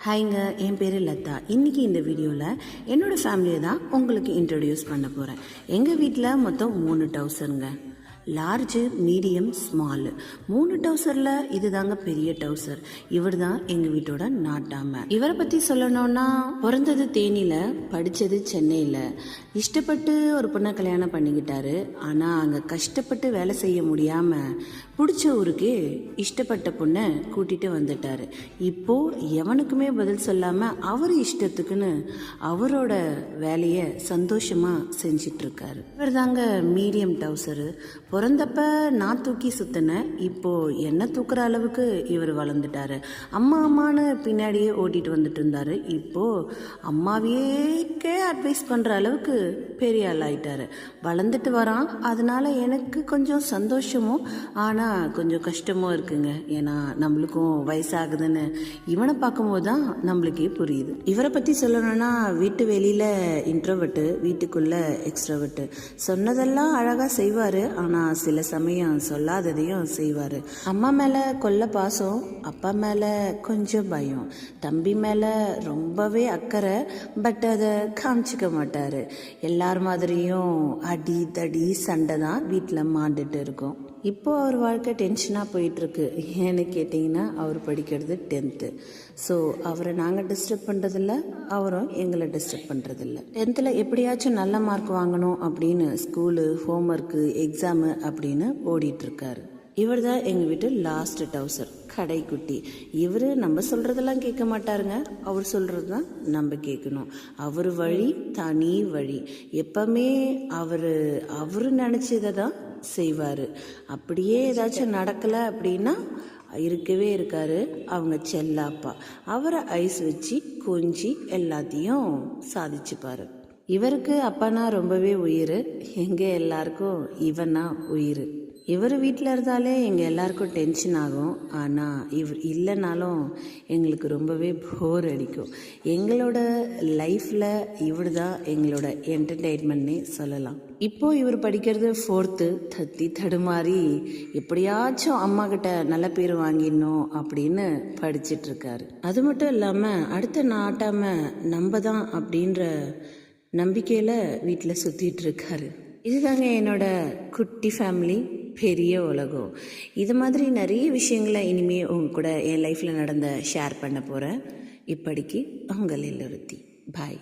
ஹாய்ங்க, என் பேர் லதா. இன்றைக்கி இந்த வீடியோவில் என்னோடய ஃபேமிலியை தான் உங்களுக்கு இன்ட்ரடியூஸ் பண்ண போகிறேன். எங்கள் வீட்டில் மொத்தம் 3 டவுசருங்க. Large, medium, small. 3 டவுசரில் இது தாங்க பெரிய டவுசர். இவர் தான் எங்கள் வீட்டோட நாட்டாம. இவரை பற்றி சொல்லணும்னா, பிறந்தது தேனியில், படித்தது சென்னையில். இஷ்டப்பட்டு ஒரு பொண்ணை கல்யாணம் பண்ணிக்கிட்டாரு. ஆனால் அங்கே கஷ்டப்பட்டு வேலை செய்ய முடியாமல் பிடிச்ச ஊருக்கு இஷ்டப்பட்ட பொண்ணை கூட்டிகிட்டு வந்துட்டார். இப்போது எவனுக்குமே பதில் சொல்லாமல் அவர் இஷ்டத்துக்குன்னு அவரோட வேலையை சந்தோஷமாக செஞ்சிட்ருக்காரு. இவர் தாங்க மீடியம் டவுசரு. பிறந்தப்ப நான் தூக்கி சுற்றினேன். இப்போது என்ன தூக்குற அளவுக்கு இவர் வளர்ந்துட்டாரு. அம்மான்னு பின்னாடியே ஓட்டிகிட்டு வந்துட்டு இருந்தார். இப்போது அம்மாவையே அட்வைஸ் பண்ணுற அளவுக்கு பெரிய ஆள் ஆகிட்டார். வளர்ந்துட்டு வரான். அதனால் எனக்கு கொஞ்சம் சந்தோஷமும் ஆனால் கொஞ்சம் கஷ்டமும் இருக்குங்க. ஏன்னா நம்மளுக்கும் வயசாகுதுன்னு இவனை பார்க்கும்போது தான் நம்மளுக்கே புரியுது. இவரை பற்றி சொல்லணும்னா, வீட்டு வெளியில் இன்ட்ரோவர்ட்டு, வீட்டுக்குள்ளே எக்ஸ்ட்ரோவர்ட்டு. சொன்னதெல்லாம் அழகாக செய்வார். ஆனால் சில சமயம் சொல்லாததையும் செய்வார். அம்மா மேலே கொல்ல பாசம், அப்பா மேலே கொஞ்சம் பயம், தம்பி மேலே ரொம்பவே அக்கறை. பட் அதை காமிச்சிக்க மாட்டார். எல்லார் மாதிரியும் அடி தடி சண்டை தான் வீட்டில் மாண்டுட்டு இருக்கும். இப்போது அவர் வாழ்க்கை டென்ஷனாக போயிட்டுருக்கு. ஏன்னு கேட்டிங்கன்னா, அவர் படிக்கிறது 10th. ஸோ அவரை நாங்கள் டிஸ்டர்ப் பண்ணுறதில்ல, அவரும் எங்களை டிஸ்டர்ப் பண்ணுறதில்ல. 10th எப்படியாச்சும் நல்ல மார்க் வாங்கணும் அப்படின்னு ஸ்கூலு, ஹோம்ஒர்க்கு, எக்ஸாமு அப்படின்னு ஓடிட்டுருக்காரு. இவர் தான் எங்கள் வீட்டு லாஸ்ட் டவுசர், கடைக்குட்டி. இவர் நம்ம சொல்கிறதெல்லாம் கேட்க மாட்டாருங்க. அவர் சொல்கிறது தான் நம்ம கேட்கணும். அவர் வழி தனி வழி. எப்பவுமே அவர் நினச்சதை தான் செய்வார். அப்படியே ஏதாச்சும் நடக்கலை அப்படின்னா இருக்கவே இருக்காரு அவங்க செல்லாப்பா. அவரை ஐஸ் வச்சு கொஞ்சி எல்லாத்தையும் சாதிச்சுப்பார். இவருக்கு அப்பானா ரொம்பவே உயிர். எங்கள் எல்லாருக்கும் இவனா உயிர். இவர் வீட்டில் இருந்தாலே எங்கள் எல்லாருக்கும் டென்ஷன் ஆகும். ஆனால் இவர் இல்லைனாலும் எங்களுக்கு ரொம்பவே போர் அடிக்கும். எங்களோட லைஃப்பில் இவர் தான் எங்களோட என்டர்டெயின்மெண்ட்னே சொல்லலாம். இப்போது இவர் படிக்கிறது 4th. தடுமாறி எப்படியாச்சும் அம்மா கிட்ட நல்ல பேர் வாங்கிடணும் அப்படின்னு படிச்சிட்ருக்காரு. அது மட்டும் இல்லாமல் அடுத்த நாட்டாமல் நம்ம தான் அப்படின்ற நம்பிக்கையில் வீட்டில் சுற்றிட்டுருக்காரு. இதுதாங்க என்னோட குட்டி ஃபேமிலி, பெரிய உலகம். இது மாதிரி நிறைய விஷயங்களை இனிமேல் உங்க கூட என் லைஃப்பில் நடந்த ஷேர் பண்ண போகிறேன். இப்படிக்கு உங்கள் இல்லொருத்தி. பாய்.